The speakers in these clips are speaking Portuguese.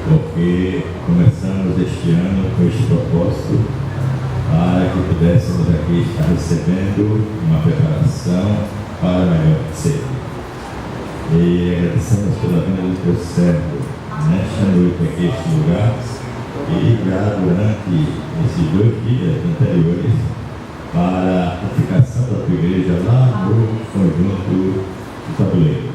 porque começamos este ano com este propósito para que pudéssemos aqui estar recebendo uma preparação para melhor ser. E agradecemos pela vinda do teu servo nesta noite aqui, este lugar, e já durante esses 2 dias anteriores, para a edificação da tua igreja lá no conjunto do tabuleiro.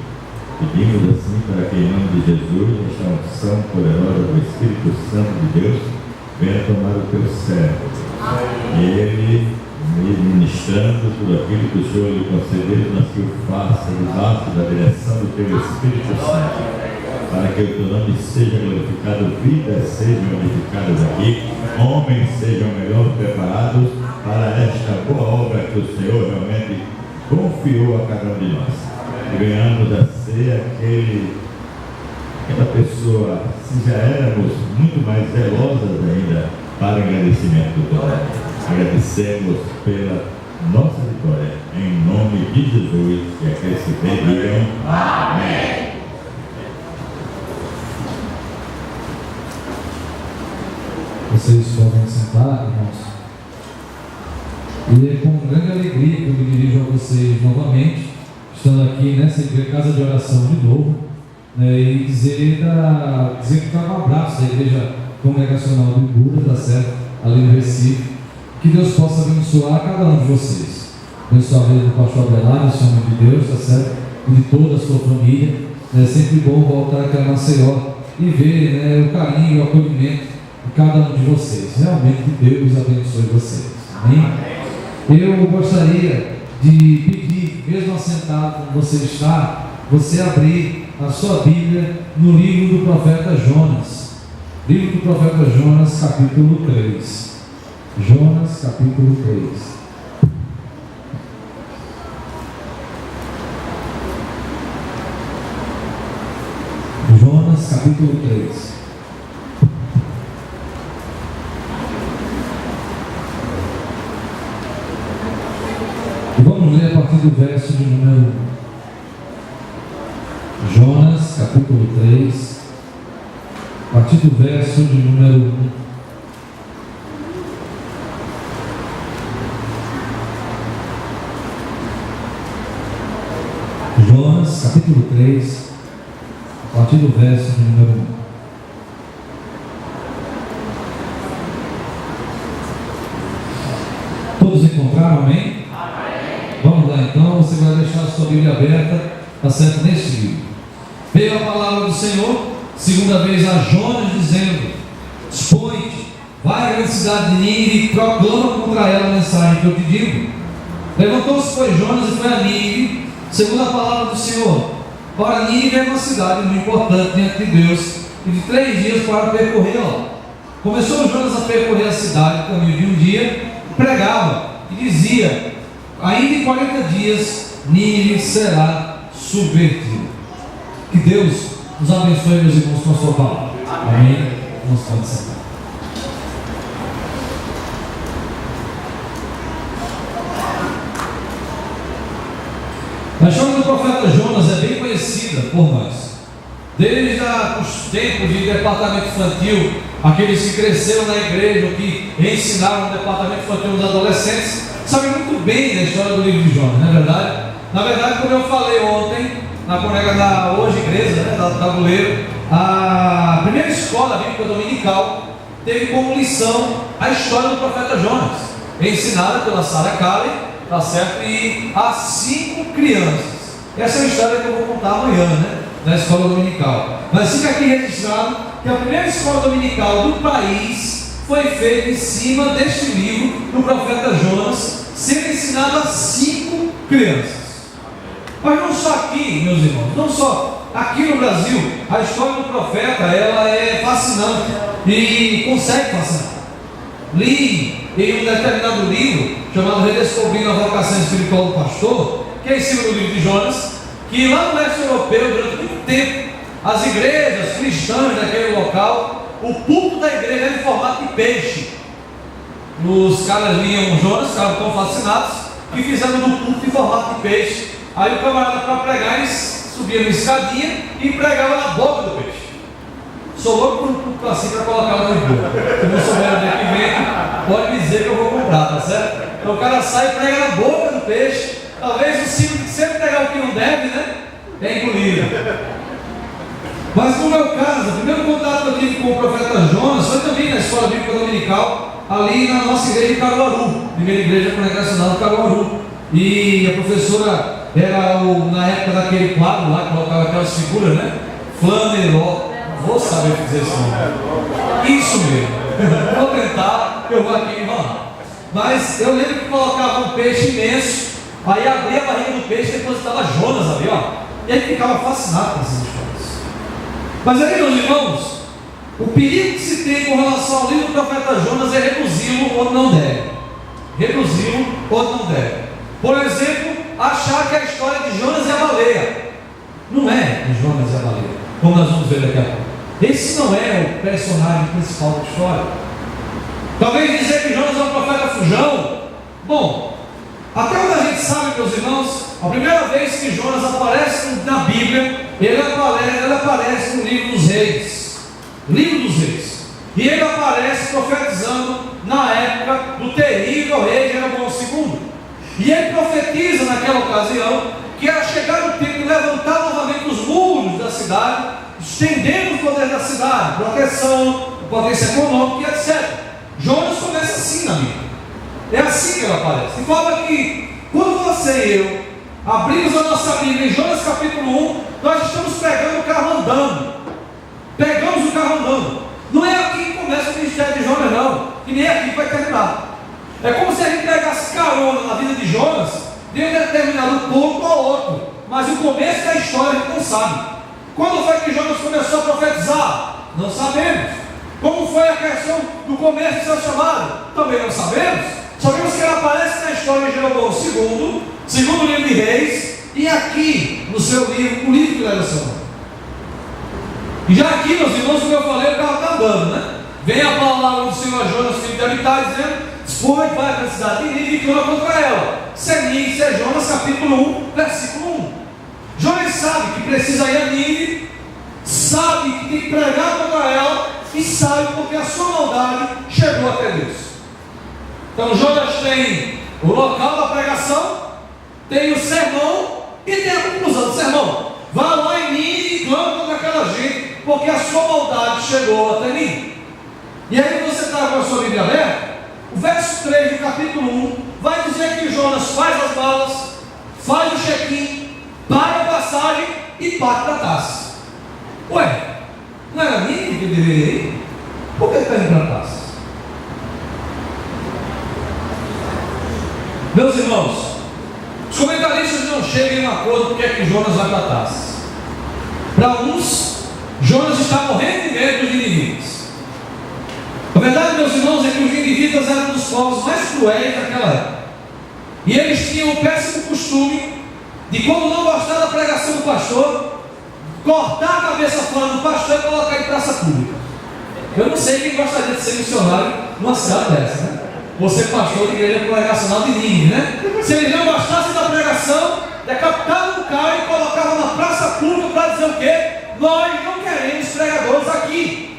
Pedimos assim para que, em nome de Jesus, esta unção poderosa do Espírito Santo de Deus venha tomar o teu servo. E ele, ministrando tudo aquilo que o Senhor lhe concedeu, mas que o faça debaixo da direção do teu Espírito Santo, para que o teu nome seja glorificado, vidas sejam edificadas aqui, homens sejam melhor preparados para esta boa obra que o Senhor realmente confiou a cada um de nós. E venhamos a ser aquela pessoa, se já éramos muito mais zelosas ainda para o agradecimento do Pai. Agradecemos pela nossa vitória, em nome de Jesus, e aqueles que digam amém. Vocês podem sentar, irmãos. E é com grande alegria que eu me dirijo a vocês novamente, estando aqui nessa casa de oração de novo, né, e dizer que dá um abraço à igreja congregacional do Ibura, tá certo? Ali no Recife. Que Deus possa abençoar cada um de vocês. Abençoar a vida do pastor Abelardo, esse homem de Deus, tá certo? E de toda a sua família. É sempre bom voltar aqui a Maceió e ver, né, o carinho e o acolhimento de cada um de vocês. Realmente que Deus abençoe vocês. Amém? Eu gostaria de pedir, mesmo assentado como você está, você abrir a sua Bíblia no livro do profeta Jonas. Livro do profeta Jonas, capítulo 3. Jonas, capítulo 3. Jonas, capítulo 3. E vamos ler a partir do verso de número 1. Jonas, capítulo 3, a partir do verso de número 1. Jonas, capítulo 3, a partir do verso de número 1. Todos encontraram, amém? Vamos lá então, você vai deixar a sua Bíblia aberta, está certo, neste livro. Veio a palavra do Senhor, segunda vez a Jonas, dizendo: dispõe-te, vai à grande cidade de Nínive e proclama contra ela a mensagem que eu te digo. Levantou-se, pois, Jonas e foi a Nínive, segundo a palavra do Senhor. Ora, Nínive é uma cidade muito importante diante de Deus, e de 3 dias para percorrê-la. Começou Jonas a percorrer a cidade, no caminho de um dia, e pregava, e dizia: ainda em 40 dias Nínive será subvertida. Que Deus nos abençoe, meus irmãos, com a sua palavra. Amém. Vamos sentar. A história do profeta Jonas é bem conhecida por nós. Desde os tempos de departamento infantil, aqueles que cresceram na igreja, que ensinaram no departamento infantil dos adolescentes, sabem muito bem da história do livro de Jonas, não é verdade? Na verdade, como eu falei ontem, na colega da hoje igreja, né, da Tabuleiro, a primeira escola bíblica dominical teve como lição a história do profeta Jonas, ensinada pela Sarah Calley, tá certo? E a 5 crianças. Essa é a história que eu vou contar amanhã, né, na escola dominical. Mas fica aqui registrado que a primeira escola dominical do país foi feita em cima deste livro do profeta Jonas, sendo ensinado a 5 crianças. Mas não só aqui, meus irmãos, não só aqui no Brasil, a história do profeta, ela é fascinante e consegue fascinar. Li em um determinado livro, chamado Redescobrindo a Vocação Espiritual do Pastor, que é em cima do livro de Jonas, que lá no leste europeu, durante muito tempo, as igrejas cristãs daquele local, o púlpito da igreja era em formato de peixe. Os caras liam Jonas, ficavam tão fascinados, que fizeram do púlpito em formato de peixe. Aí o camarada, para pregar, ele subia na escadinha e pregava na boca do peixe. Estou louco assim para colocar lá no boca. Se não souber onde é que vem, pode me dizer que eu vou comprar, tá certo? Então o cara sai e prega na boca do peixe. Talvez o símbolo de sempre pegar o que não deve, né? É engolido. Mas no meu caso, o primeiro contato que eu tive com o profeta Jonas foi também na escola bíblica dominical, ali na nossa igreja de Caruaru, primeira igreja congregacional de Caruaru. E a professora era na época daquele quadro lá, que colocava aquelas figuras, né? Flaneró, vou saber dizer esse nome. Isso mesmo. Vou tentar, eu vou aqui enrolar. Mas eu lembro que colocava um peixe imenso, aí abria a barriga do peixe e depositava Jonas ali, ó. E aí ficava fascinado com essas histórias. Mas aí, meus irmãos, o perigo que se tem com relação ao livro do profeta Jonas é reduzi-lo onde não deve. Reduzi-lo onde não deve. Por exemplo, achar que a história de Jonas é a baleia. Não é de Jonas é a baleia, como nós vamos ver daqui a pouco. Esse não é o personagem principal da história. Talvez dizer que Jonas é um profeta fujão. Bom, até onde a gente sabe, meus irmãos, a primeira vez que Jonas aparece na Bíblia, ele aparece no livro dos Reis. Livro dos Reis. E ele aparece profetizando na época do terrível rei Jeroboão II. E ele profetiza naquela ocasião que era chegar o tempo de levantar novamente os muros da cidade, estendendo o poder da cidade, proteção, potência econômica e etc. Jonas começa assim na Bíblia. É assim que ela aparece. De forma que, quando você e eu abrimos a nossa Bíblia em Jonas capítulo 1, nós estamos pegando o carro andando. Pegamos o carro andando. Não é aqui que começa o ministério de Jonas, não. E nem aqui que vai terminar. É como se a gente pegasse carona na vida de Jonas de um determinado ponto ao outro. Mas o começo da história a gente não sabe. Quando foi que Jonas começou a profetizar? Não sabemos. Como foi a questão do começo do seu chamado? Também não sabemos. Sabemos que ele aparece na história de Jeroboão II, segundo livro de Reis, e aqui no seu livro, o livro que leva o seu nome. E já aqui, meus irmãos, como eu falei, o carro está andando, né? Vem a palavra do Senhor Jonas, filho de Amitai, dizendo: foi, vai para a cidade de Nínive e clama contra ela. Isso é Jonas capítulo 1, versículo 1. Jonas sabe que precisa ir a Nínive, sabe que tem que pregar contra ela, e sabe porque a sua maldade chegou até Deus. Então Jonas tem o local da pregação, tem o sermão e tem a conclusão do sermão. Vá lá em Nínive e clama contra aquela gente, porque a sua maldade chegou até mim. E aí você está com a sua Bíblia aberta, o verso 3 do capítulo 1 vai dizer que Jonas faz as malas, faz o check-in, paga a passagem e parte para Tarsis. Ué, não era Nínive que deveria ir? Por que está indo para Tarsis? Meus irmãos, os comentaristas não chegam em um acordo porque é que Jonas vai para Tarsis. Para uns, Jonas está morrendo de medo dos ninivitas. A verdade, meus irmãos, é que os ninivitas eram um dos povos mais cruéis daquela época. E eles tinham o péssimo costume de, quando não gostar da pregação do pastor, cortar a cabeça fora do pastor e colocar em praça pública. Eu não sei quem gostaria de ser missionário numa cidade dessa, né? Você pastor de igreja congregacional de Nínive, né? Se eles não gostassem da pregação, decapitavam o cara e colocavam na praça pública para dizer o quê? Nós não queremos pregadores aqui.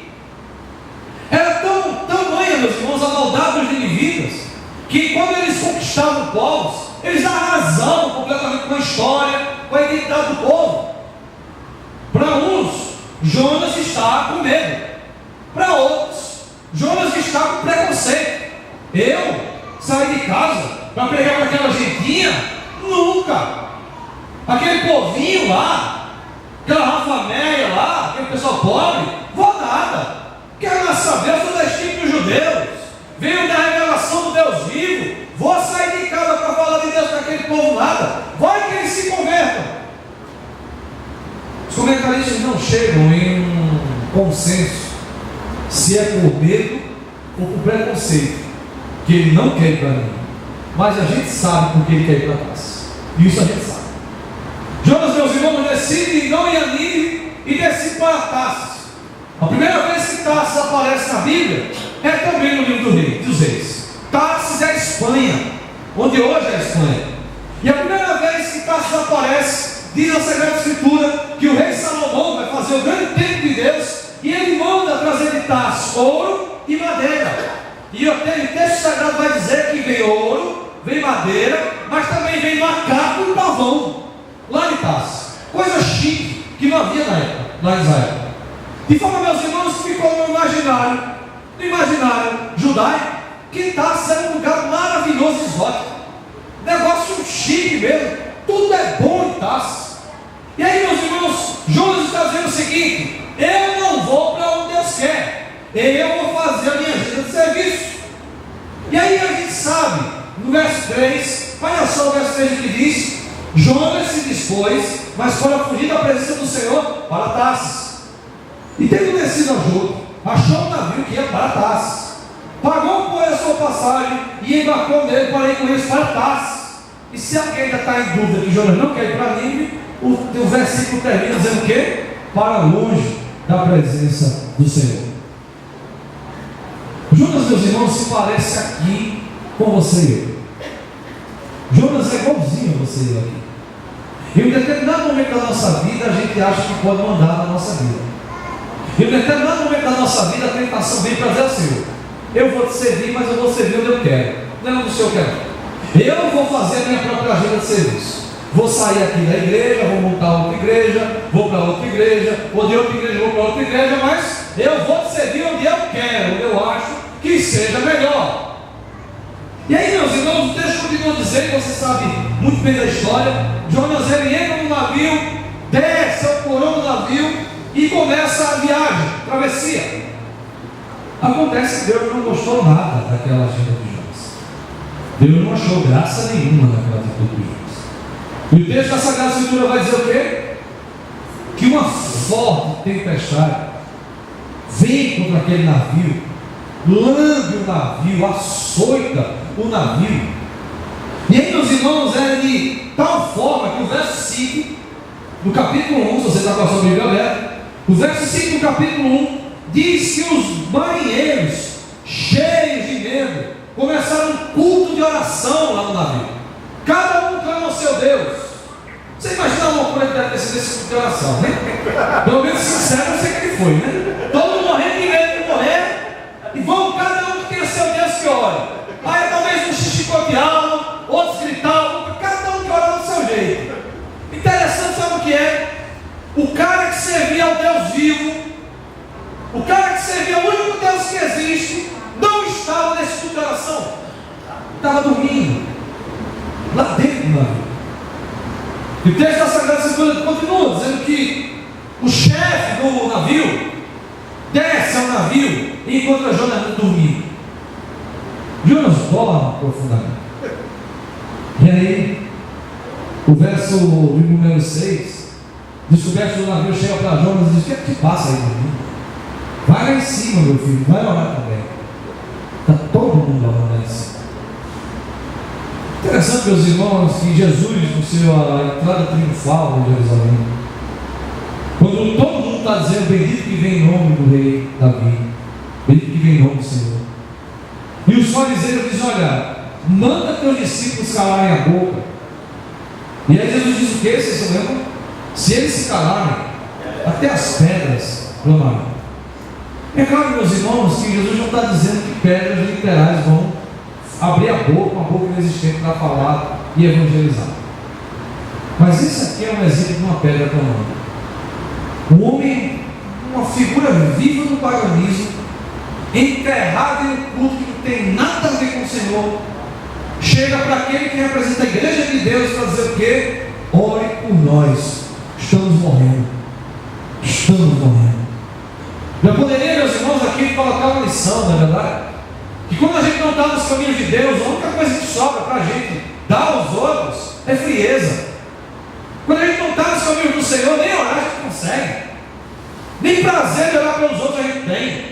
Era tamanha, meus irmãos, a maldade dos ninivitas, que quando eles conquistavam povos, eles arrasavam completamente com a história, com a identidade do povo. Para uns, Jonas está com medo. Para outros, Jonas está com preconceito. Eu saí de casa para pregar para aquela gentinha? Nunca. Aquele povinho lá, aquela Rafa Meia lá, aquele pessoal pobre, vou nada. Quero mais saber, eu sou da estirpe dos judeus, venho da revelação do Deus vivo, vou sair de casa para falar de Deus para aquele povo nada. Vai que eles se convertam. Os comentaristas não chegam em um consenso se é por medo ou por preconceito que ele não quer ir para mim, mas a gente sabe porque ele quer ir para Tarsis. Isso a gente sabe. Jonas, meus irmãos, decide não ir a Nínive e decide para Tarsis. A primeira vez que Tarsis aparece na Bíblia é também no livro dos Reis. Tarsis é a Espanha, onde hoje é a Espanha. E a primeira vez que Tarsis aparece, diz a Sagrada Escritura que o rei Salomão vai fazer o grande templo de Deus, e ele manda Tarso? Ouro e madeira. E o texto sagrado vai dizer que vem ouro, vem madeira, mas também vem macaco e pavão, lá de Tarso. Coisa chique, que não havia na época, lá em Israel. De forma, meus irmãos, que ficou no imaginário judaico, que Tarso era um lugar maravilhoso e exótico. Negócio chique mesmo, tudo é bom em Tarso. E aí, meus irmãos, Jonas está dizendo o seguinte: eu não vou para onde Deus quer, eu vou fazer a minha agenda de serviço. E aí a gente sabe, no verso 3, olha só o verso 3 que diz: Jonas se dispôs, mas para fugir da presença do Senhor, para Tarsis. E tendo descido a Jope, achou um navio que ia para Tarsis, pagou por a sua passagem e embarcou nele para ir com eles para Tarsis. E se alguém ainda está em dúvida que Jonas não quer ir para Nínive, o versículo termina dizendo o quê? Para longe da presença do Senhor. Jonas, meus irmãos, se parece aqui com você e eu. Jonas é igualzinho a você e eu aqui. Em um determinado momento da nossa vida, a gente acha que pode mandar na nossa vida. Em um determinado momento da nossa vida, a tentação vem para dizer assim: eu vou te servir, mas eu vou servir onde eu quero, não é onde o Senhor quer. Eu vou fazer a minha própria agenda de serviço. Vou sair aqui da igreja, vou montar outra igreja, vou para outra igreja, ou de outra igreja vou para outra igreja, mas eu vou te servir onde eu quero, onde eu acho que seja melhor. E aí, meus irmãos, o texto continua dizendo, você sabe muito bem da história. Jonas, ele entra no navio, desce ao porão do navio e começa a viagem, travessia. Acontece que Deus não gostou nada daquela agenda de Jonas. Deus não achou graça nenhuma naquela atitude de Jonas. E o texto da Sagrada Escritura vai dizer o quê? Que uma forte tempestade vem contra aquele navio, lambe o navio, açoita o navio. E aí, meus irmãos, é de tal forma que o verso 5 do capítulo 1, se você está com a sua Bíblia aberta, o verso 5 do capítulo 1 diz que os marinheiros, cheios de medo, começaram um culto de oração lá no navio. Cada um clama ao seu Deus. Você imagina uma coisa que deve ter sido esse culto de oração, né? Pelo menos sincero, eu sei que ele foi, né? Todo mundo morrendo de medo de morrer, e vão cada um que tem o seu Deus que ora. Aí talvez um chicoteavam, outros gritavam, cada um que ora do seu jeito. Interessante, sabe o que é? O cara que servia ao Deus vivo, o cara que servia ao único Deus que existe, não estava nesse culto de oração, estava dormindo lá dentro do navio. E o texto da Sagrada Escritura continua dizendo que o chefe do navio desce ao navio e encontra Jonas dormindo. Jonas dorme profundamente. E aí, o verso número 6, descoberto do navio, chega para Jonas e diz: o que é que te passa aí, dormindo? Vai lá em cima, meu filho, vai orar também. Está todo mundo orando lá em cima. Interessante, meus irmãos, que Jesus, no seu entrada triunfal em Jerusalém, quando todo mundo está dizendo: bendito que vem em nome do rei Davi, bendito que vem em nome do Senhor, e os fariseus dizem: olha, manda teus discípulos calarem a boca. E aí Jesus diz o que? Vocês se lembram? Se eles se calarem, até as pedras clamarão. É claro, meus irmãos, que Jesus não está dizendo que pedras literais vão abrir a boca, uma boca inexistente para falar e evangelizar. Mas esse aqui é um exemplo de uma pedra clamando. Um homem, uma figura viva do paganismo, enterrado em um culto que não tem nada a ver com o Senhor, chega para aquele que representa a igreja de Deus para dizer o quê? Ore por nós, estamos morrendo. Estamos morrendo. Eu poderia, meus irmãos, aqui colocar uma lição, não é verdade? Que quando a gente não está nos caminhos de Deus, a única coisa que sobra para a gente dar aos outros é frieza. Quando a gente não está nos caminhos do Senhor, nem orar a gente consegue, nem prazer de orar pelos outros a gente tem.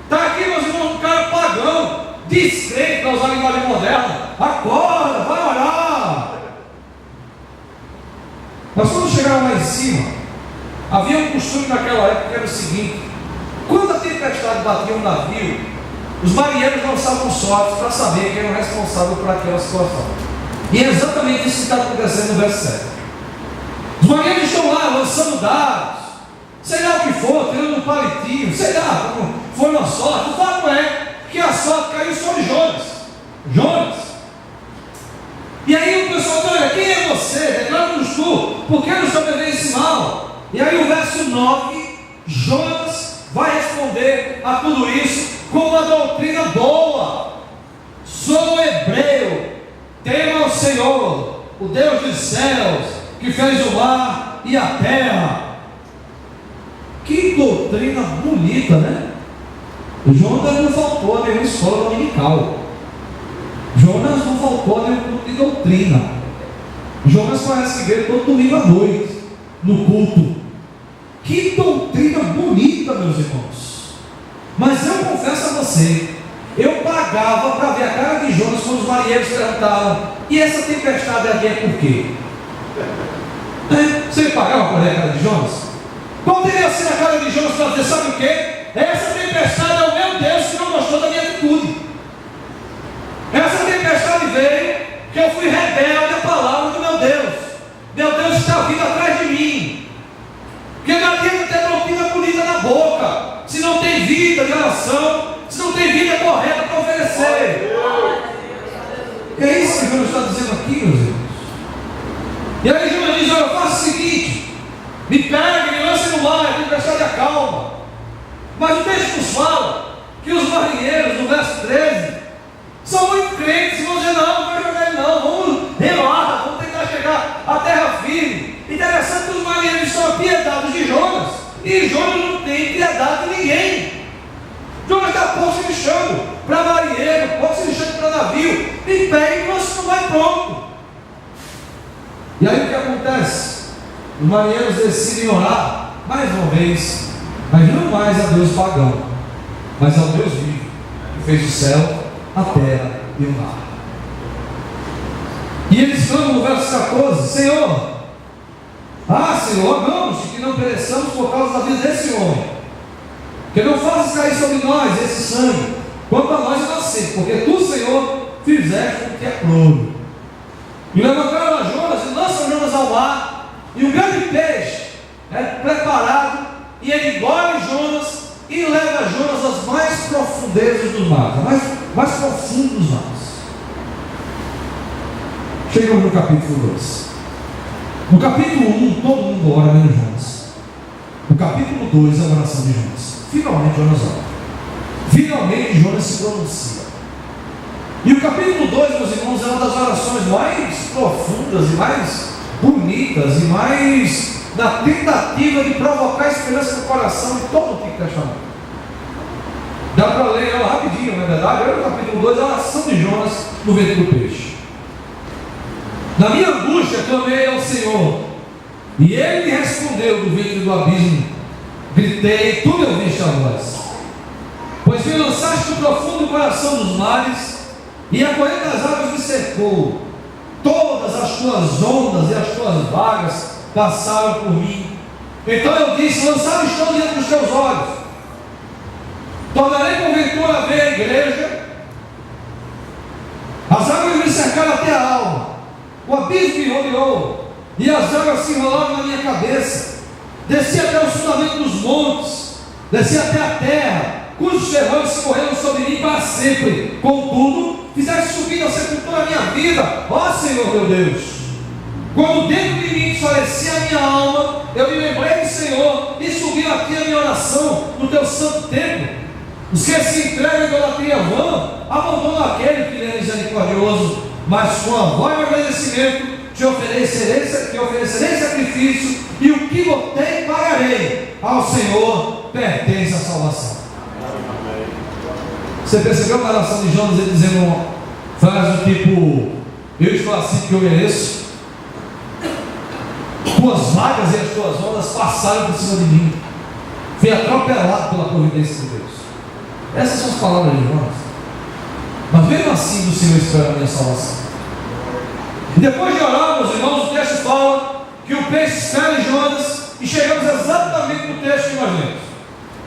Está aqui, meus irmãos, um cara pagão, descrente, para usar a linguagem moderna: acorda, vai orar. Mas quando chegaram lá em cima, havia um costume naquela época que era o seguinte: quando a tempestade batia um navio, os marinheiros lançavam sortes para saber quem era o responsável por aquela situação. E é exatamente isso que está acontecendo no verso 7. Os marinheiros estão lá lançando dados, sei lá o que for, tirando um palitinho, sei lá, foi uma sorte. O fato é que a sorte caiu sobre Jonas. E aí o pessoal diz: olha, quem é você? Declara-nos tu, por que nos sobreveio esse mal? E aí o verso 9, Jonas vai responder a tudo isso com uma doutrina boa. Sou hebreu, temo ao Senhor, o Deus dos céus, que fez o mar e a terra. Que doutrina bonita, né? Jonas não faltou a nenhuma escola dominical. Jonas não faltou a nenhum culto de doutrina. Jonas parece que veio todo domingo à noite no culto. Que doutrina bonita, meus irmãos. Mas eu confesso a você, eu pagava para ver a cara de Jonas quando os marinheiros perguntavam: e essa tempestade aqui é por quê? Você pagava para ver a cara de Jonas? Qual teria sido a cara de Jonas para dizer: sabe o quê? Essa tempestade é o meu Deus que não gostou da minha atitude. Essa tempestade veio que eu fui rebelde à palavra do meu Deus. Meu Deus está vindo atrás de mim. Porque não adianta ter doutrina bonita na boca se não tem vida de oração, se não tem vida correta para oferecer. É isso que Deus está dizendo aqui, meus irmãos. E aí Jonas diz: olha, faça o seguinte, me pegue, me lance no mar, a tempestade acalma. Mas o texto nos fala que os marinheiros, no verso 13, são muito crentes e vão dizer: não, não vai jogar ele não, vamos remar, vamos tentar chegar à terra firme. Interessante que os marinheiros são apiedados de Jonas, e Jonas não tem piedade de ninguém. Jonas está pouco se lixando para marinheiro, pouco se lixando para navio, e pega e não vai pronto. E aí o que acontece? Os marinheiros decidem orar mais uma vez, mas não mais a Deus pagão, mas ao Deus vivo, que fez o céu, a terra e o mar. E eles clamam no verso 14: Senhor, rogamos-te que não pereçamos por causa da vida desse homem, que não faças cair sobre nós esse sangue, quanto a nós inocentes, porque tu, Senhor, fizeste o que é plano. E levantaram a Jonas e lançam Jonas ao mar, e um grande peixe é preparado, e ele engole Jonas e leva Jonas às mais profundezas dos mares, mais profundo dos mares. Chegamos no capítulo 2. No capítulo 1, todo mundo ora menos Jonas. No capítulo 2, a oração de Jonas. Finalmente Jonas ora. Finalmente Jonas se pronuncia. E o capítulo 2, meus irmãos, é uma das orações mais profundas e mais bonitas e mais na tentativa de provocar esperança no coração de todo o Antigo Testamento. Dá para ler ela rapidinho, não é verdade? Olha o capítulo 2, a oração de Jonas no ventre do peixe. Na minha angústia clamei ao Senhor, e Ele me respondeu do ventre do abismo. Gritei, tu me ouviste a voz. Pois me lançaste no profundo coração dos mares, e a corrente das águas me cercou. Todas as tuas ondas e as tuas vagas passaram por mim. Então eu disse: lançado estou diante dos teus olhos. Tornarei porventura a ver a igreja. As águas me cercaram até a alma, o abismo me rodeou, e as águas se enrolaram na minha cabeça. Desci até o fundamento dos montes, desci até a terra, cujos ferrões se correram sobre mim para sempre. Contudo, fizeste subir da sepultura a minha vida, ó Senhor meu Deus. Quando dentro de mim desfalecia a minha alma, eu me lembrei do Senhor e subiu aqui a minha oração no teu santo templo. Os que se entregam à idolatria vã abandonam aquele que lhe é misericordioso, mas com a voz de agradecimento te oferecerei sacrifício, e o que botei pagarei. Ao Senhor pertence a salvação. Você percebeu a oração de Jonas, ele dizendo uma frase do tipo: eu estou assim porque eu mereço. Tuas vagas e as tuas ondas passaram por cima de mim. Fui atropelado pela providência de Deus. Essas são as palavras de Jonas. Mas mesmo assim, o Senhor espera a minha salvação. E depois de orar, meus irmãos, o texto fala que o peixe espera em Jonas, e chegamos exatamente no texto que nós lemos.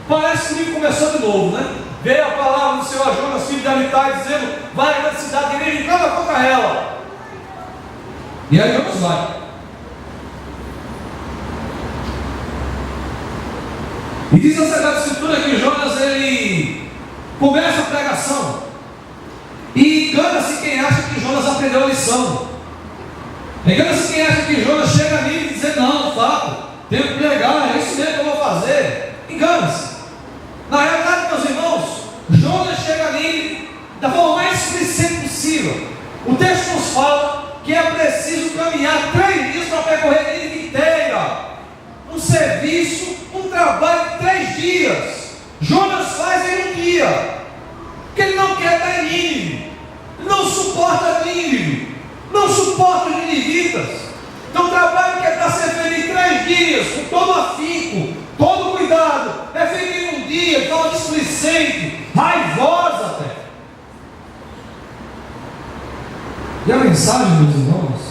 Parece que o livro começou de novo, né? Veio a palavra do Senhor a Jonas, filho de Amitai, dizendo: vai à cidade de Nínive e clama contra ela. E aí Jonas vai. E diz a Sagrada Escritura que Jonas, ele Começa a pregação. E engana-se quem acha que Jonas aprendeu a lição. Engana-se quem acha que Jonas chega ali e diz: não, fato, tenho que pregar, é isso mesmo que eu vou fazer. Engana-se. Na realidade, meus irmãos, Jonas chega ali da forma mais explicente possível. O texto nos fala que é preciso caminhar 3 dias para percorrer a Nínive inteira. Um serviço, um trabalho de 3 dias. Jonas faz em um dia, porque ele não quer estar em Nínive, ele não suporta Nínive, não suporta os ninivitas. Então o trabalho que é para ser feito em 3 dias, com todo afinco, todo cuidado, é feito em um dia, de forma displicente, raivosa até. E a mensagem, meus irmãos,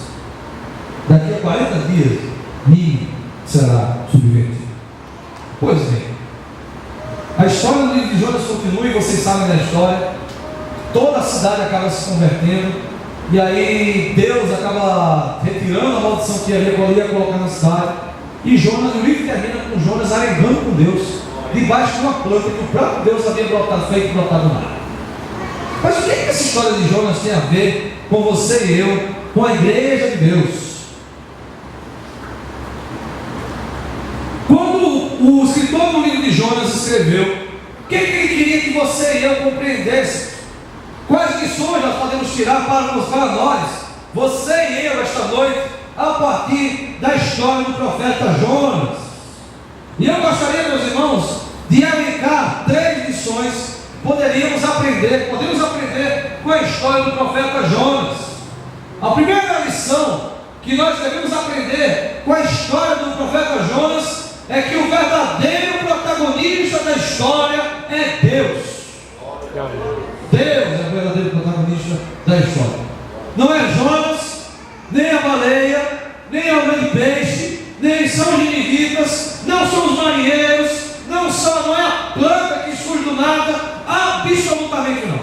daqui a 40 dias, Nínive será subvertida. Pois bem, a história do livro de Jonas continua e vocês sabem da história. Toda a cidade acaba se convertendo, e aí Deus acaba retirando a maldição que ia colocar na cidade. E Jonas, o livro termina com Jonas arengando com Deus, debaixo de uma planta que o próprio Deus havia feito brotar do mar. Mas o que é que essa história de Jonas tem a ver com você e eu, com a igreja de Deus? O escritor do livro de Jonas escreveu, o que ele queria que você e eu compreendesse? Quais lições nós podemos tirar para nós, você e eu, esta noite, a partir da história do profeta Jonas? E eu gostaria, meus irmãos, de elencar 3 lições que podemos aprender com a história do profeta Jonas. A primeira lição que nós devemos aprender com a história do profeta Jonas é que o verdadeiro protagonista da história é Deus. Deus é o verdadeiro protagonista da história. Não é Jonas, nem a baleia, nem o grande peixe, nem são os ninivitas, não são os marinheiros, não é a planta que surge do nada, absolutamente não.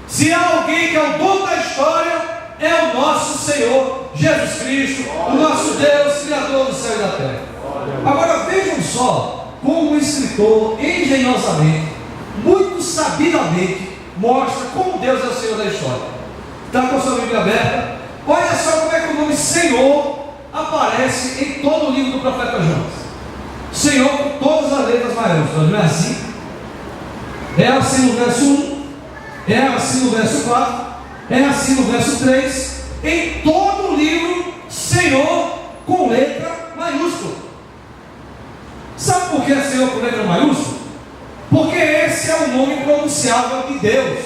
Se há alguém que é o dono da história, é o nosso Senhor Jesus Cristo, o nosso Deus, Criador do céu e da terra. Agora vejam só como o escritor engenhosamente, muito sabidamente, mostra como Deus é o Senhor da história. Está com a sua Bíblia aberta? Olha só como é que o nome Senhor aparece em todo o livro do profeta Jonas. Senhor com todas as letras maiúsculas, não é assim? É assim no verso 1, é assim no verso 4, é assim no verso 3. Em todo o livro, Senhor com letra maiúscula. Sabe por que é Senhor com letra maiúscula? Porque esse é o nome pronunciável de Deus.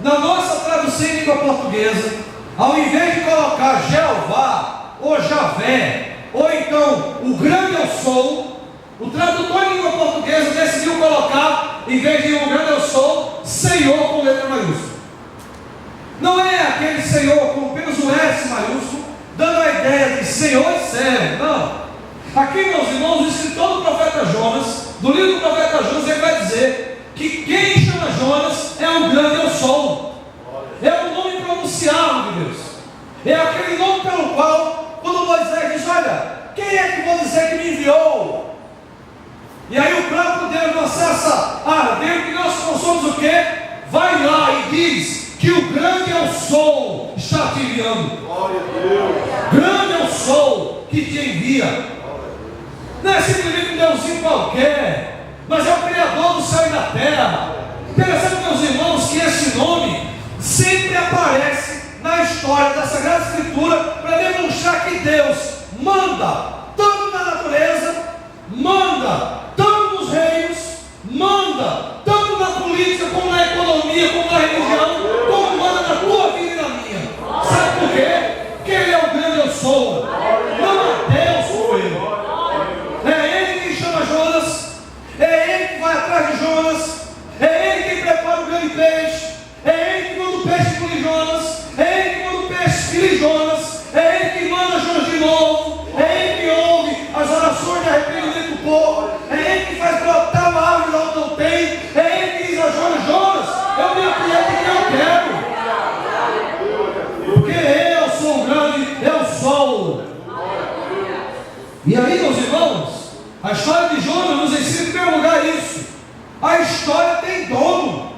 Na nossa tradução em língua portuguesa, ao invés de colocar Jeová, ou Javé, ou então o grande eu sou, o tradutor em língua portuguesa decidiu colocar, em vez de o grande eu sou, Senhor com letra maiúscula. Não é aquele Senhor com apenas o S maiúsculo, dando a ideia de Senhor e servo, não. Aqui, meus irmãos, o escritor do profeta Jonas, do livro do profeta Jonas, ele vai dizer que quem chama Jonas é o grande eu sou. É o nome pronunciável de Deus. É aquele nome pelo qual, quando Moisés diz: olha, quem é que vou dizer que me enviou? E aí o próprio Deus não acessa ardendo que nós não somos o quê? Vai lá e diz que o grande eu sou está te enviando. Glória a Deus. Grande eu sou que te envia. Não é simplesmente um Deusinho qualquer, mas é o Criador do céu e da terra. Interessante, meus irmãos, que esse nome sempre aparece na história da Sagrada Escritura para demonstrar que Deus manda tanto na natureza, manda tanto nos reinos, manda tanto na política, como na economia, como na religião, como manda na tua vida e na minha. Sabe por quê? Porque Ele é o grande eu sou. Não é Deus, sou eu. É Ele quem chama Jonas, é Ele que vai atrás de Jonas, é Ele quem prepara o grande peixe, é Ele que manda o peixe por Jonas, é Ele que manda o peixe filho de Jonas, é Ele que manda Jonas de novo, é Ele que ouve as orações de arrependimento do povo, é Ele que faz brotar uma árvore onde não tem, é Ele que diz a Jonas: Jonas, eu me apriete que eu quero, porque eu sou o grande, eu sou. E aí, meus irmãos, a história de Jonas nos ensina em primeiro lugar isso: a história tem dono.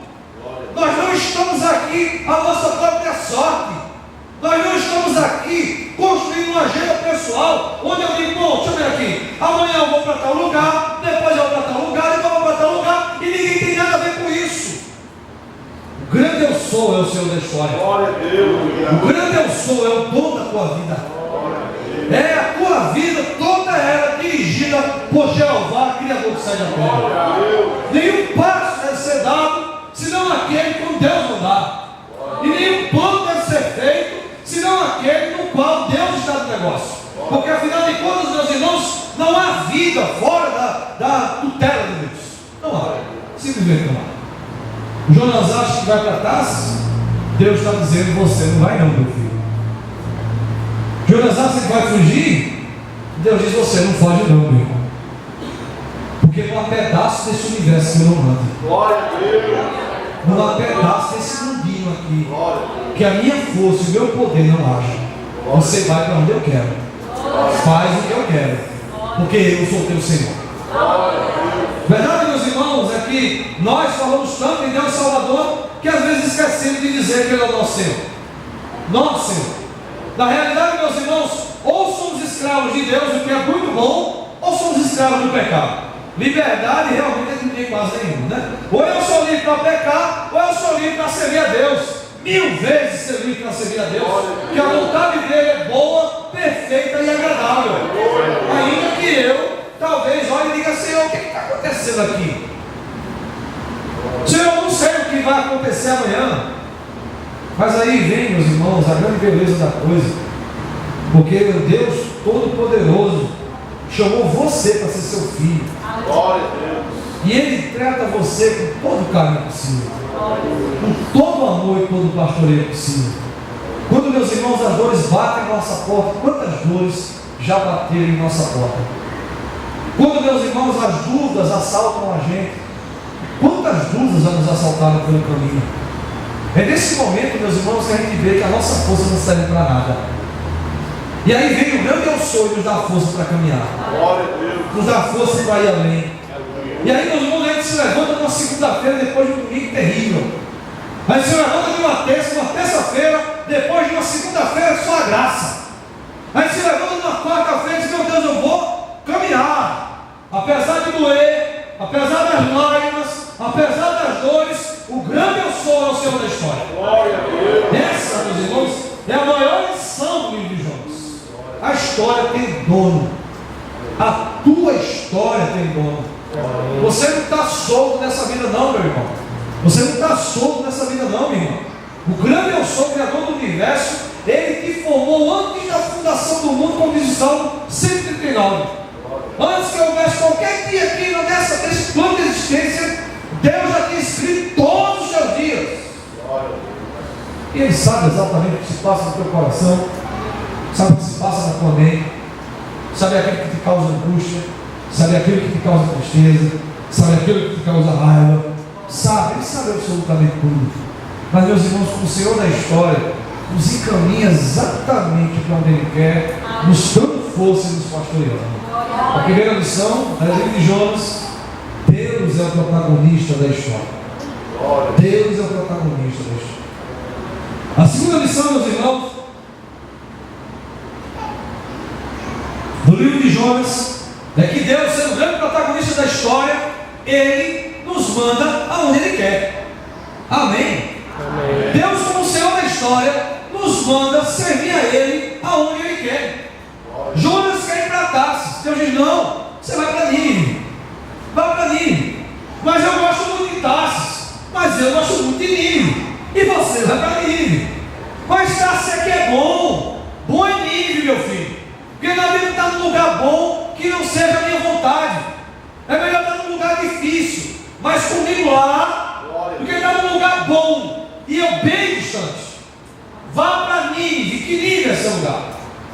aqui construindo uma agenda pessoal, onde eu digo, bom, deixa eu ver aqui, amanhã eu vou para tal lugar, depois eu vou para tal lugar, depois eu vou para tal lugar, e ninguém tem nada a ver com isso. O grande eu sou é o Senhor da história. O grande eu sou é o dono da tua vida. É a tua vida, toda ela dirigida por Jeová, Criador que sai da terra. Nenhum passo deve ser dado, senão aquele com Deus mandar. E nenhum plano deve ser feito, senão aquele no qual Deus está no negócio. Porque afinal de contas, meus irmãos, não há vida fora da tutela de Deus. Não há. Simplesmente não há. O Jonas acha que vai para Tarsis, Deus está dizendo, você não vai não, meu filho. Jonas acha que vai fugir, Deus diz, você não foge não, meu irmão. Porque não há pedaço desse universo que eu não mando. Glória a Deus. Não há pedaço desse mundinho aqui que a minha força e o meu poder não haja. Você vai para onde eu quero, faz o que eu quero, porque eu sou teu Senhor. Verdade, meus irmãos, é que nós falamos tanto em Deus Salvador que às vezes esquecemos de dizer que Ele é o nosso Senhor. Nosso Senhor. Na realidade, meus irmãos, ou somos escravos de Deus, o que é muito bom, ou somos escravos do pecado. Liberdade realmente não tem quase nenhuma, né? Ou eu sou livre para pecar, ou eu sou livre para servir a Deus. 1000 vezes ser livre para servir a Deus, que a vontade dele é boa, perfeita e agradável. Ainda que eu, talvez, olhe e diga, Senhor, o que está acontecendo aqui? Senhor, eu não sei o que vai acontecer amanhã. Mas aí vem, meus irmãos, a grande beleza da coisa. Porque Deus Todo-Poderoso chamou você para ser seu filho. Glória a Deus. E Ele trata você com todo o carinho possível, com todo o amor e todo o pastoreio possível. Quando, meus irmãos, as dores batem na nossa porta, quantas dores já bateram em nossa porta? Quando, meus irmãos, as dúvidas assaltam a gente, quantas dúvidas já nos assaltaram pelo caminho? É nesse momento, meus irmãos, que a gente vê que a nossa força não serve para nada. E aí vem o grande eu sou e nos dá força para caminhar. Glória a Deus. Nos dá força para ir além. E aí, meus irmãos, a gente se levanta numa segunda-feira depois de um domingo terrível. Aí se levanta de uma terça-feira, depois de uma segunda-feira, sua graça. Aí se levanta numa quarta-feira e diz, meu Deus, eu vou caminhar. Apesar de doer, apesar das lágrimas, apesar das dores, o grande eu sou é o Senhor da história. Glória a Deus. Essa, meus irmãos, é a maior lição do livro de Jonas. A história tem dono. A tua história tem dono. Você não está solto nessa vida não, meu irmão. Você não está solto nessa vida não, meu irmão. O grande eu sou, o Criador do Universo, Ele te formou antes da fundação do mundo, como diz o Salmo 139. Antes que houvesse qualquer dia aqui nesse plano de existência, Deus já tinha escrito todos os seus dias. E Ele sabe exatamente o que se passa no teu coração, sabe o que se passa na tua mente, sabe aquilo que te causa angústia, sabe aquilo que te causa tristeza, sabe aquilo que te causa raiva, sabe, Ele sabe absolutamente tudo. Mas, meus irmãos, o Senhor da história nos encaminha exatamente para onde Ele quer, nos dando força e nos pastoreando. A primeira lição é livro de Jonas: Deus é o protagonista da história. Deus é o protagonista da história. A segunda lição, meus irmãos, do livro de Jonas, é que Deus, sendo o grande protagonista da história, Ele nos manda aonde Ele quer. Amém? Amém. Deus, como Senhor da história, nos manda servir a Ele aonde Ele quer. Jonas quer ir para Tarsis. Deus diz, não, você vai para Nínive. Vai para Nínive. Mas eu gosto muito de Tarsis. Mas eu gosto muito de Nínive. E você vai para Nínive. Mas Tarsis aqui é bom. Bom é Nínive, meu filho. Porque na vida está num lugar bom que não seja a minha vontade. É melhor estar num lugar difícil, mas comigo lá, do que estar num lugar bom e eu bem distante. Vá para Nínive. Que Nínive é esse lugar?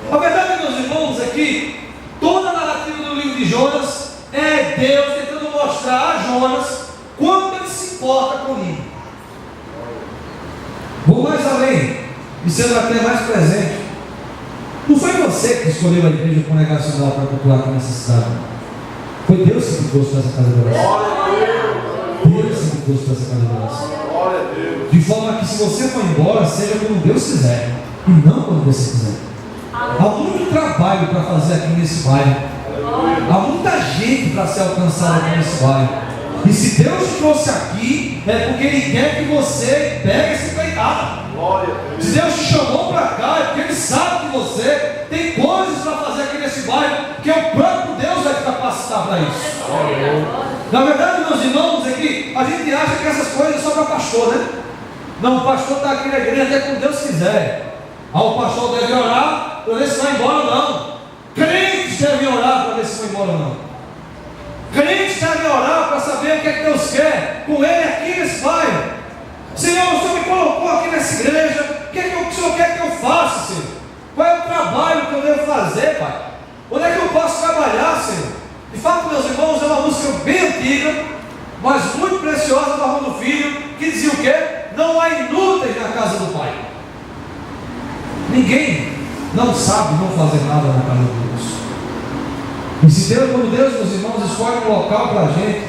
A verdade, meus irmãos, é que toda a narrativa do livro de Jonas é Deus tentando mostrar a Jonas quanto ele se importa com Nínive. Vou mais além, e sendo até mais presente. Não foi você que escolheu a igreja congregacional para cultuar aqui nessa cidade. Foi Deus que te trouxe para essa casa de oração. Deus que te trouxe para essa casa de oração. De forma que se você for embora, seja como Deus quiser, e não como você quiser. Há muito trabalho para fazer aqui nesse bairro. Há muita gente para ser alcançada aqui nesse bairro. E se Deus te trouxe aqui, é porque Ele quer que você pegue esse empreitada. Se Deus te chamou para cá, é porque Ele sabe que você tem coisas para fazer aqui nesse bairro, que o próprio Deus vai te capacitar para isso. Na verdade, meus irmãos, é que a gente acha que essas coisas são para pastor, né? Não, o pastor está aqui na igreja até como Deus quiser. O pastor deve orar para ver se vai embora ou não. Crentes devem orar para ver se vai embora ou não. Crentes devem orar para saber o que é que Deus quer com ele aqui nesse bairro. Senhor, o Senhor me colocou aqui nessa igreja. O que é que o Senhor quer que eu faça, Senhor? Qual é o trabalho que eu devo fazer, Pai? Onde é que eu posso trabalhar, Senhor? De fato, meus irmãos, é uma música bem antiga, mas muito preciosa do Armando Filho, que dizia o quê? Não há inúteis na casa do Pai. Ninguém não sabe não fazer nada na casa de Deus. E se Deus, quando Deus, meus irmãos, escolhe um local para a gente,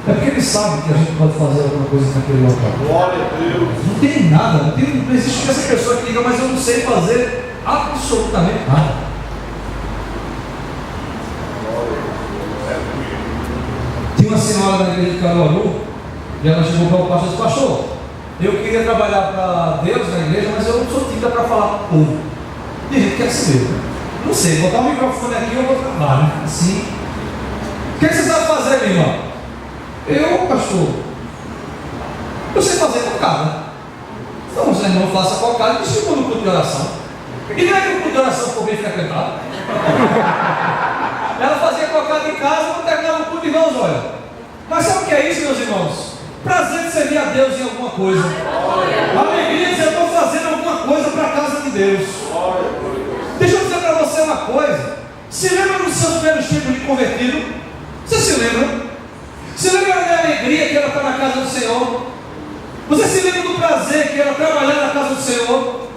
é porque Ele sabe que a gente pode fazer alguma coisa naquele local. Glória a Deus. Não tem nada, não existe essa pessoa que diga, mas eu não sei fazer absolutamente nada. Tinha uma senhora na igreja de Caruaru, e ela chegou para o pastor e disse: pastor, eu queria trabalhar para Deus na igreja, mas eu não sou tímida para falar para o povo. Tem gente que quer saber, né? Não sei, botar o microfone aqui eu vou trabalhar, assim. O que você sabe fazer, meu irmão? Eu, pastor, eu sei fazer cocada. Então, os irmãos façam cocada e distribua no culto de oração. E não é que o culto de oração ficou bem frequentado. Ela fazia cocada em casa, quando terminava o culto, irmãos, olha. Mas sabe o que é isso, meus irmãos? Prazer de servir a Deus em alguma coisa. Alegria de dizer, eu estou fazendo alguma coisa para a casa de Deus. Deixa eu dizer para você uma coisa. Se lembra dos seus primeiros tempos de convertido? Você se lembra? Se lembra da alegria que era estar na casa do Senhor? Você se lembra do prazer que era trabalhar na casa do Senhor?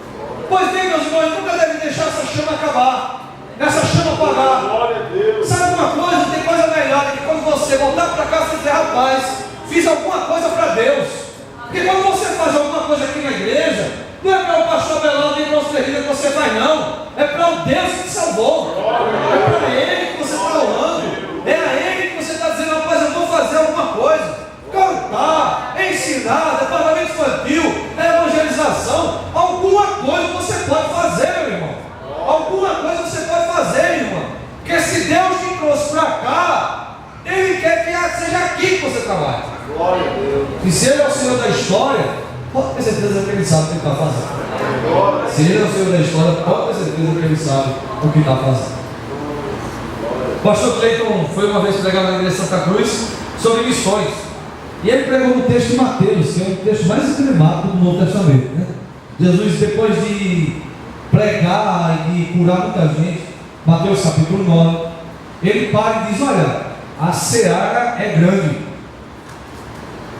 Pois bem, meus irmãos, nunca deve deixar essa chama acabar, essa chama apagar. Sabe uma coisa? Tem coisa melhor do que quando você voltar para casa e dizer: rapaz, fiz alguma coisa para Deus. Porque quando você faz alguma coisa aqui na igreja, não é para o pastor Belão nem para os terríveis que você vai, não. É para o Deus que te salvou. É para Ele que você está orando. É a Ele que você está dizendo: rapaz, eu vou fazer alguma coisa. Cantar, ensinar, departamento infantil, evangelização. Alguma coisa você pode fazer, meu irmão. Alguma coisa você pode fazer, irmão. Porque se Deus te trouxe para cá, Ele quer que seja aqui que você trabalhe. Glória a Deus. E se Ele é o Senhor da história, pode ter certeza que Ele sabe o que está fazendo. Se Ele é o Senhor da história, pode ter certeza que Ele sabe o que está fazendo. O pastor Cleiton foi uma vez pregar na igreja de Santa Cruz sobre missões. E ele pregou no texto de Mateus, que é o texto mais emblemático do Novo Testamento, né? Jesus, depois de pregar e curar muita gente, Mateus capítulo 9, ele para e diz: olha, a seara é grande,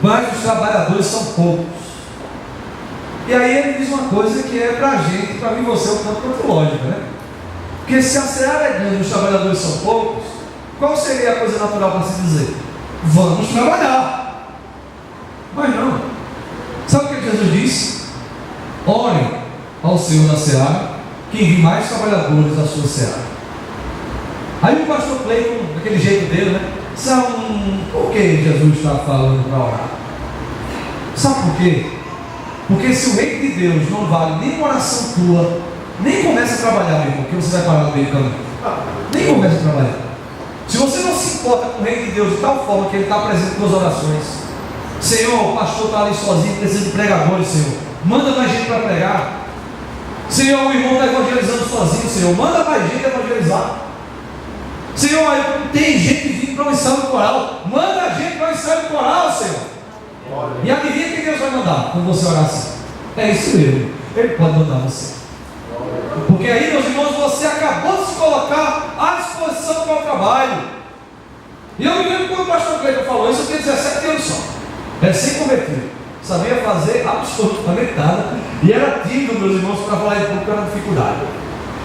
mas os trabalhadores são poucos. E aí ele diz uma coisa que é para a gente, para mim e você, um tanto quanto lógica, né? Porque se a seara é grande e os trabalhadores são poucos, qual seria a coisa natural para se dizer? Vamos trabalhar. Mas não. Sabe o que Jesus disse? Orem ao Senhor da seara, que envie mais trabalhadores à sua seara. Aí o pastor Cleiton, daquele jeito dele, né? Por que Jesus está falando para orar? Sabe por quê? Porque se o reino de Deus não vale nem uma oração tua, nem começa a trabalhar, meu irmão, porque você vai parar no meio do caminho. Nem começa a trabalhar. Se você não se importa com o reino de Deus de tal forma que Ele está presente nas tuas orações, Senhor, o pastor está ali sozinho, precisa de pregadores, Senhor, manda mais gente para pregar. Senhor, o irmão está evangelizando sozinho, Senhor, manda mais gente evangelizar. Senhor, tem gente vindo para o ensaio coral, manda a gente para o ensaio coral, Senhor. E adivinha quem Deus vai mandar quando você orar assim? É isso mesmo, Ele pode mandar você. Porque aí, meus irmãos, você acabou de se colocar à disposição para o trabalho. E eu me lembro quando o pastor Cleiton falou isso, eu tinha 17 anos só. Recém-convertido. Sabia fazer absolutamente nada. E era tímido, meus irmãos, para falar em público, era dificuldade.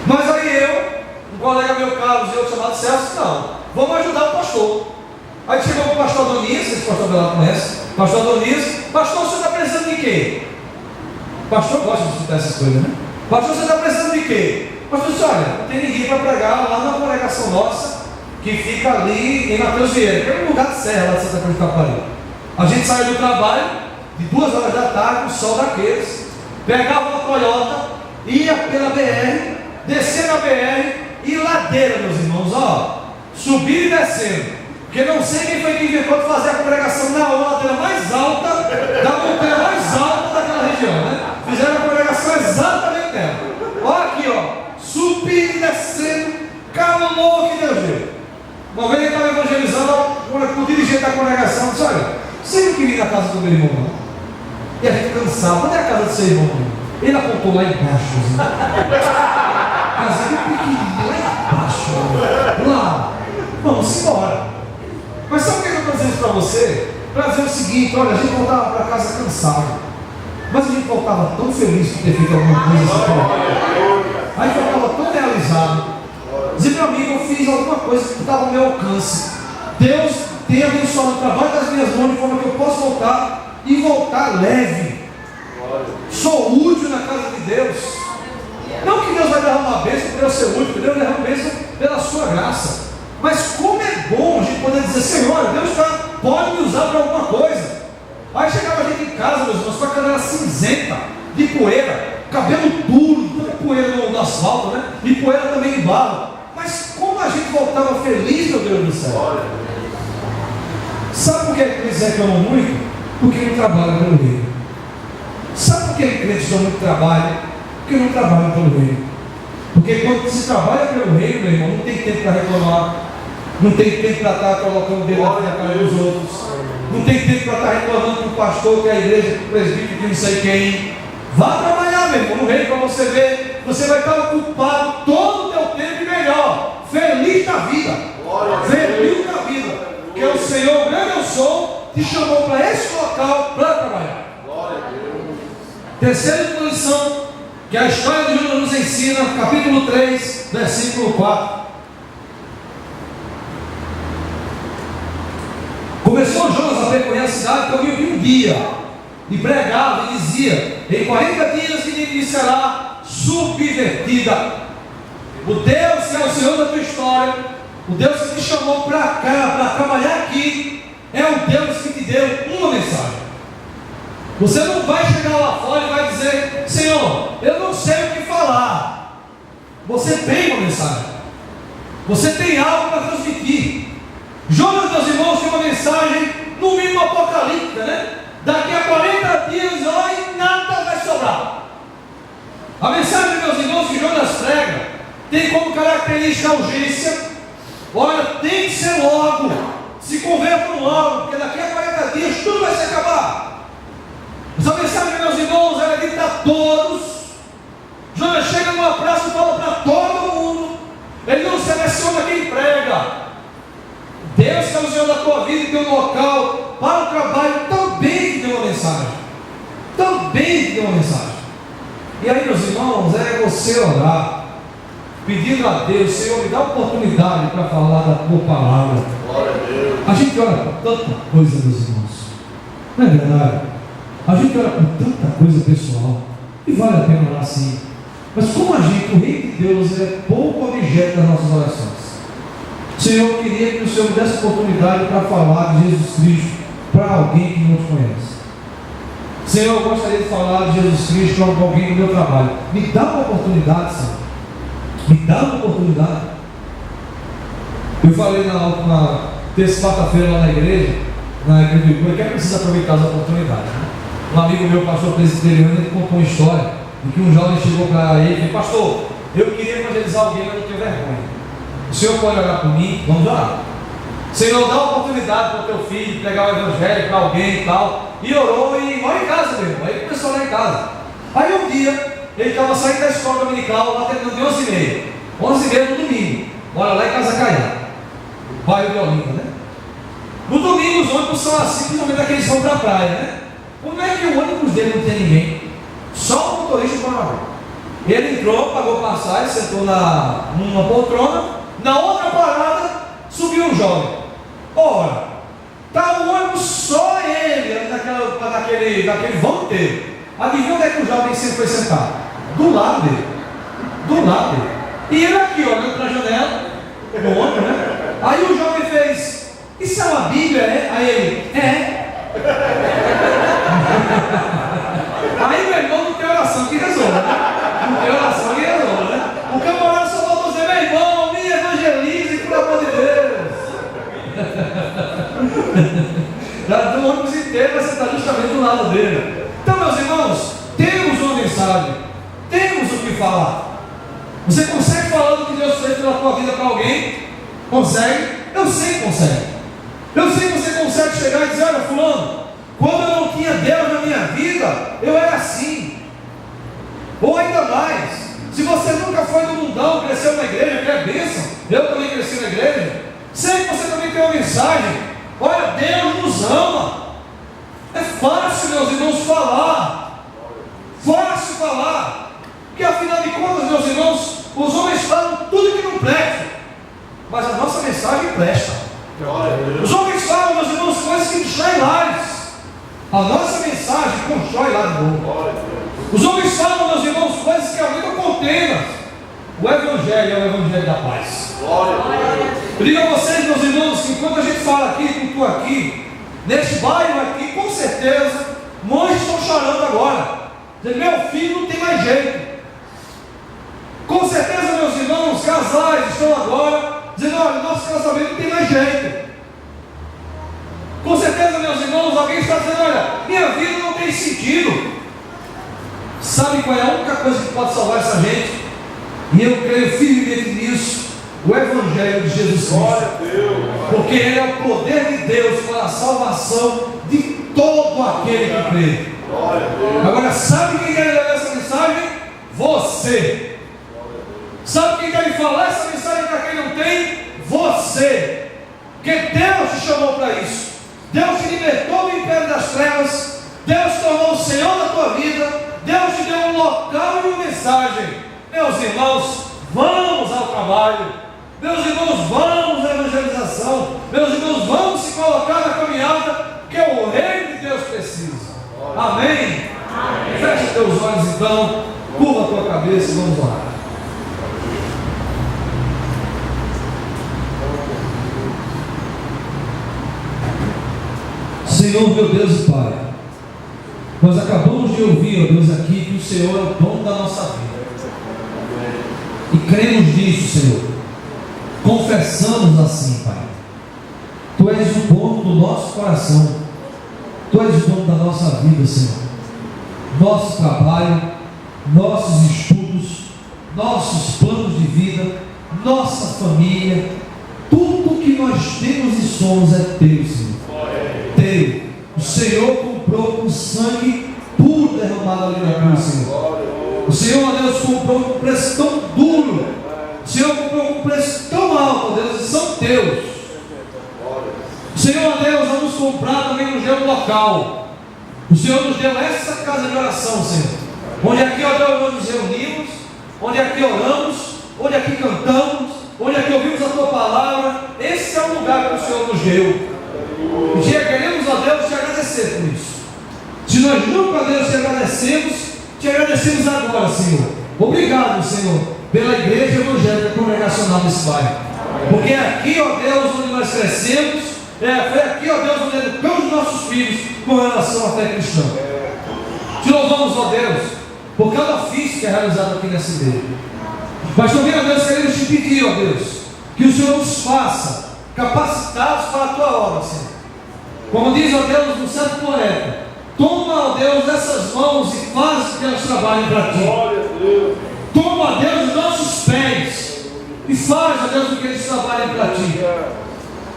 Mas aí eu, um colega meu, Carlos, e outro chamado Celso, não, vamos ajudar o pastor. Aí chegou o pastor Adonias, esse pastor Belão conhece, pastor Adonias: pastor, o senhor está precisando precisando de quê? O pastor gosta de escutar essas coisas, né? Pastor, você está precisando de quê? O pastor disse, olha, não tem ninguém para pregar lá na congregação nossa, que fica ali em Mateus Vieira, que é um lugar de serra lá de Santa Cruz do Caparibe. A gente saiu do trabalho, de 2 horas da tarde, o sol daqueles, pegava uma Toyota, ia pela BR, descer na BR e ladeira, meus irmãos, ó, subir e descendo. Porque não sei quem foi que inventou de fazer a congregação na ladeira mais alta, da montanha mais alta daquela região, né? Fizeram a congregação exatamente nela. Olha aqui, ó, subindo e descendo, calor que Deus deu. Uma vez ele estava evangelizando, o dirigente da congregação disse, olha, você não queria ir na casa do meu irmão, não? E a gente cansava, onde é a casa do seu irmão? Ele apontou lá embaixo, casinha pequenininha, lá embaixo, lá, vamos embora. Mas sabe o que eu estou dizendo para você? Para dizer o seguinte, olha, a gente voltava para casa cansado, mas a gente voltava tão feliz de ter feito alguma coisa assim, a gente voltava tão realizado. Dizer, meu amigo, eu fiz alguma coisa que estava ao meu alcance. Deus tem abençoado o trabalho das minhas mãos de forma que eu possa voltar e voltar leve. Sou útil na casa de Deus. Não que Deus vai derramar uma bênção por eu ser útil, Deus derrama uma bênção pela sua graça. Mas como é bom a gente poder dizer, Senhor, Deus pode me usar para alguma coisa. Aí chegava a gente em casa, meus irmãos, com a canela cinzenta, de poeira, cabelo duro, toda poeira no asfalto, né? E poeira também de barro. Mas como a gente voltava feliz, meu Deus do céu. Sabe por que eles reclamam muito? Porque não trabalham pelo reino. Sabe por que crentes dão muito trabalho? Porque não trabalham pelo reino. Porque quando se trabalha pelo reino, meu irmão, não tem tempo para reclamar. Não tem tempo para estar colocando o dedo na cara dos outros. Não tem tempo para estar reclamando com o pastor, que é a igreja, com o presbítero, que não sei quem. Vá trabalhar, meu irmão, no reino, para você ver. Você vai estar ocupado todo o teu tempo e melhor. Feliz na vida. Feliz na vida. Porque o Senhor, grande eu sou, te chamou para esse local para trabalhar. Terceira lição que a história de Jonas nos ensina, capítulo 3, versículo 4. Começou Jonas a percorrer a cidade por meio de um dia, e pregava e dizia, em 40 dias Nínive será subvertida. O Deus que é o Senhor da tua história, o Deus que te chamou para cá, para trabalhar aqui, é o Deus que te deu uma mensagem. Você não vai chegar lá fora e vai dizer, Senhor, eu não sei o que falar. Você tem uma mensagem, você tem algo para transmitir. Jonas, meus irmãos, tem uma mensagem, no mínimo apocalíptica, né? Daqui a 40 dias, olha, nada vai sobrar. A mensagem, meus irmãos, que Jonas prega, tem como característica a urgência. Olha, tem que ser logo, se convertam logo, porque daqui a 40 dias tudo vai se acabar. Essa mensagem, meus irmãos, ela é dita a todos. Jonas chega numa praça e fala para todo mundo. Ele não seleciona quem prega. Deus que é o Senhor da tua vida e teu local para o trabalho também te deu uma mensagem. Também te deu uma mensagem. E aí, meus irmãos, é você orar, pedindo a Deus, Senhor, me dá oportunidade para falar da tua palavra. A gente ora por tanta coisa, meus irmãos. Não é verdade? A gente ora por tanta coisa pessoal. E vale a pena orar sim. Mas como a gente, o reino de Deus, é pouco objeto das nossas orações. Senhor, eu queria que o Senhor me desse oportunidade para falar de Jesus Cristo para alguém que não te conhece. Senhor, eu gostaria de falar de Jesus Cristo para alguém do meu trabalho. Me dá uma oportunidade, Senhor. Me dá uma oportunidade. Eu falei na terça quarta-feira lá na igreja que é preciso aproveitar as oportunidades. Né? Um amigo meu, pastor presbiteriano, ele contou uma história de que um jovem chegou para ele e disse, pastor, eu queria evangelizar alguém, mas não tenho vergonha. O Senhor pode orar por mim? Vamos orar. Senhor, dá oportunidade para o teu filho pregar o evangelho para alguém e tal. E orou e mora em casa mesmo. Aí começou a orar em casa. Aí um dia, ele estava saindo da escola dominical, lá terminando de 11h30. 11h30 no domingo. Bora lá em Casa Caiá, bairro de Olinda, né? No domingo os ônibus são assim, principalmente aqueles que vão para a praia, né? Como é que o ônibus dele não tem ninguém? Só o motorista para lá. Ele entrou, pagou passagem, sentou numa poltrona. Na outra parada, subiu um jovem. Ora, está o ônibus só ele, naquela naquele vão inteiro. Adivinha onde é que o jovem sempre foi sentar? Do lado dele. Do lado dele. E ele aqui, olhando para a janela, no ônibus, né? Aí o jovem fez: isso é uma Bíblia, é? Aí ele: é. Aí, meu irmão, não tem oração que resolve, né? Não tem oração que resolve, né? O camarada só falou dizer: meu irmão, me evangelize, por amor de Deus. Do ônibus inteiro vai sentar justamente do lado dele. Então, meus irmãos, temos uma mensagem, temos o que falar. Você consegue falar do que Deus fez pela tua vida para alguém? Consegue? Eu sei que consegue. Eu sei que você consegue chegar e dizer: olha, fulano, quando eu não tinha Deus na minha vida, eu era assim. Ou ainda mais, se você nunca foi do mundão, cresceu na igreja, que é bênção, eu também cresci na igreja, sei que você também tem uma mensagem. Olha, Deus nos ama. É fácil, meus irmãos, falar. Fácil falar. Porque afinal de contas, meus irmãos, os homens falam tudo que não presta, mas a nossa mensagem presta. Os homens falam, meus irmãos, coisas que destroem lares. A nossa mensagem constrói lar novo. Os homens falam, meus irmãos, coisas que aumentam contenas. O Evangelho é o Evangelho da paz. Eu digo a vocês, meus irmãos, que enquanto a gente fala aqui, com tu aqui, neste bairro aqui, com certeza, mães estão chorando agora. Dizendo: meu filho não tem mais jeito. Com certeza, meus irmãos, casais estão agora dizendo: olha, nosso casamento não tem mais jeito. Com certeza, meus irmãos, alguém está dizendo: olha, minha vida não tem sentido. Sabe qual é a única coisa que pode salvar essa gente? E eu creio firmemente nisso: o Evangelho de Jesus Cristo. Porque Ele é o poder de Deus para a salvação de todo aquele que crê. Agora, sabe quem deve levar essa mensagem? Você. Sabe quem deve falar essa mensagem para quem não tem? Você. Porque Deus te chamou para isso. Deus te libertou do império das trevas. Deus te tornou o Senhor da tua vida. Deus te deu um local e uma mensagem. Meus irmãos, vamos ao trabalho. Meus irmãos, vamos à evangelização. Meus irmãos, vamos se colocar na caminhada que o reino de Deus precisa. Amém? Amém. Feche teus olhos então, curva a tua cabeça e vamos lá. Senhor, meu Deus e Pai, nós acabamos de ouvir, ó Deus, aqui que o Senhor é o dono da nossa vida. E cremos nisso, Senhor. Confessamos assim, Pai. Tu és o dono do nosso coração. Tu és o dono da nossa vida, Senhor. Nosso trabalho, nossos estudos, nossos planos de vida, nossa família, tudo que nós temos e somos é Teu, Senhor. Teu. O Senhor comprou com sangue puro derramado ali na cruz, Senhor. O Senhor, ó Deus, comprou com um preço tão duro. O Senhor comprou com um preço tão alto, ó Deus, e são Teus. O Senhor, ó Deus, ao nos comprar, também nos deu um local. O Senhor nos deu essa casa de oração, Senhor. Onde aqui, ó Deus, nós nos reunimos, onde aqui oramos, onde aqui cantamos, onde aqui ouvimos a Tua palavra. Esse é o lugar que o Senhor nos deu. E queremos, ó Deus, te agradecer por isso. Se nós nunca, ó Deus, te agradecemos agora, Senhor. Obrigado, Senhor, pela igreja evangélica congregacional desse bairro. Porque é aqui, ó Deus, onde nós crescemos, foi aqui, ó Deus, onde educamos os nossos filhos com relação à fé cristã. Te louvamos, ó Deus, por cada ofício que é realizado aqui nessa igreja. Mas também, ó Deus, queremos te pedir, ó Deus, que o Senhor nos faça capacitados para a Tua obra, Senhor. Como diz, ó Deus, um certo poeta: toma, ó Deus, essas mãos e faz que elas trabalhem para Ti. Toma, ó Deus, os nossos pés e faz, ó Deus, que eles trabalhem para Ti.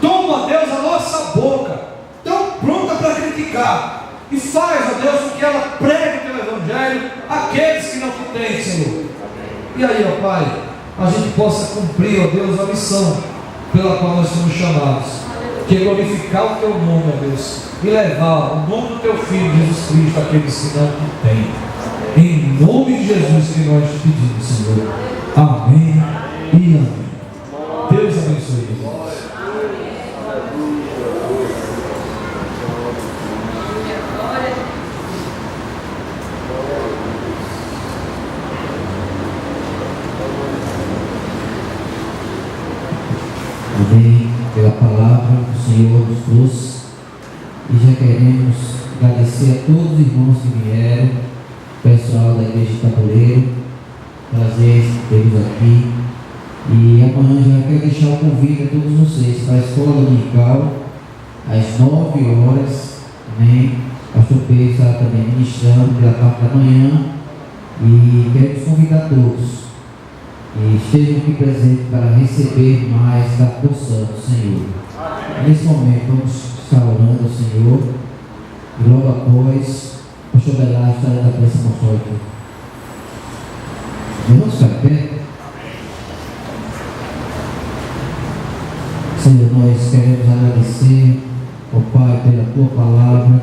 Toma, ó Deus, a nossa boca, tão pronta para criticar, e faz, ó Deus, com que ela pregue o Teu Evangelho àqueles que não te têm, Senhor. E aí, ó Pai, a gente possa cumprir, ó Deus, a missão pela qual nós somos chamados, que é glorificar o Teu nome, ó Deus, e levar o nome do Teu Filho Jesus Cristo àqueles que não te têm. Em nome de Jesus que nós te pedimos, Senhor. Amém e amém. Deus abençoe. Glória. agradecer a todos os irmãos que vieram, pessoal da Igreja de Tabuleiro, prazer tê-los aqui. E amanhã já quero deixar o convite a todos vocês para a escola dominical, às 9 horas, amém? O pastor Pedro está também ministrando pela parte da manhã e quero convidar todos e estejam aqui presentes para receber mais da porção do Senhor. Nesse momento vamos estar orando ao Senhor e logo após o pastor Belar estará da pressa apostólica. Vamos ficar de pé? Senhor, nós queremos agradecer ao Pai pela Tua palavra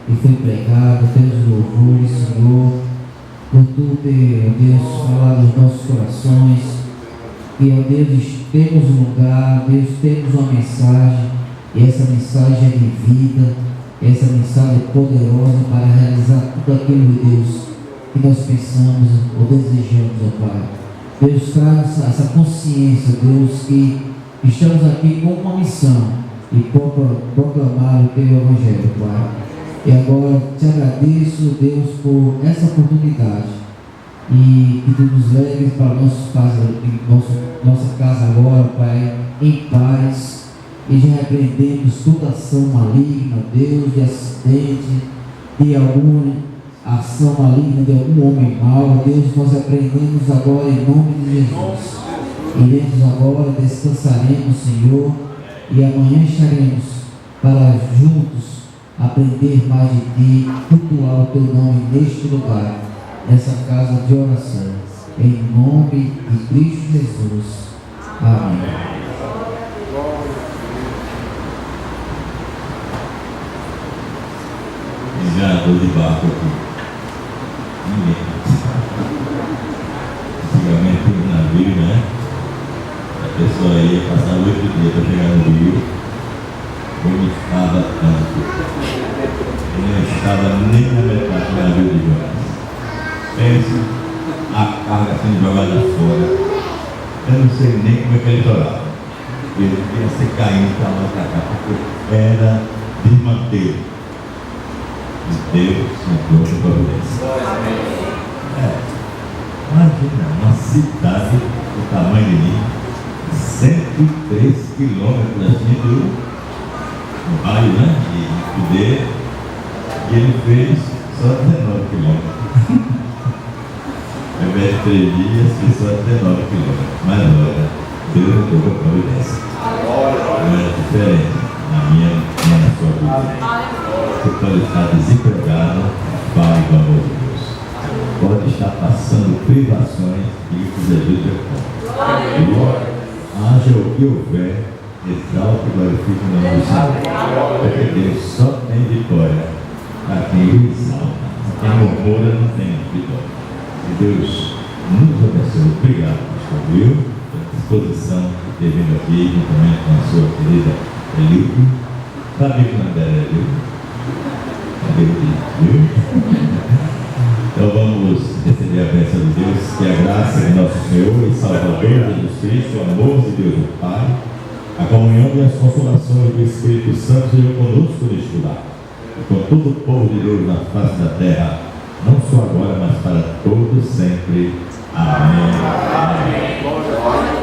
que foi pregada, pelos louvores, Senhor, por Tu ter, ó Deus, falado aos nossos corações, e, ó Deus, temos um lugar, Deus, temos uma mensagem, e essa mensagem é de vida, essa mensagem é poderosa para realizar tudo aquilo, Deus, que nós pensamos ou desejamos, ó Pai. Deus, traz essa consciência, Deus, que estamos aqui com uma missão e proclamar o Teu Evangelho, Pai. E agora te agradeço, Deus, por essa oportunidade e que Tu nos leves para nossa casa agora, Pai, em paz, e já repreendemos toda ação maligna, Deus, de acidente, de alguma ação maligna de algum homem mau, Deus, nós repreendemos agora em nome de Jesus. Iremos agora, descansaremos, Senhor, e amanhã estaremos para juntos aprender mais de Ti, cultuar o Teu nome neste lugar, nessa casa de oração, em nome de Cristo Jesus. Amém. Enganador de barco aqui. Ninguém. Antigamente no navio, né? A pessoa ia passar 8 dias para chegar no rio, onde estava tanto. Não estava nem na metade do navio de Jonas. Pense a carga sendo jogada fora. Eu não sei nem como é que ele torava. Ele queria ser caindo para lá para cá, porque era desmantelo. E Deus comprou a providência. Imagina, uma cidade do tamanho de mim, 103 quilômetros assim do raio, né? De poder. E ele fez só 19 quilômetros. Ao invés de 3 dias, fez só 19 quilômetros. Mas olha, Deus deu a providência. Não é diferente na minha e na sua vida. Você pode estar desempregado, fale do amor de Deus. Pode estar passando privações e que Jesus é bom. Haja o que houver, exalta e glorifica o nome do Senhor. Porque Deus só tem vitória para quem o exalta. Quem murmura não tem vitória. E Deus nos abençoe. Obrigado, pastor Will, pela disposição de ter vindo aqui, juntamente com a sua querida Elildo. Sabe que não é Elildo? Viu? Então vamos receber a bênção de Deus, que a graça de nosso Senhor e Salvador Jesus Cristo, o amor de Deus o Pai, a comunhão e as consolações do Espírito Santo sejam conosco neste lugar, e com todo o povo de Deus na face da terra, não só agora, mas para todos sempre. Amém. Amém.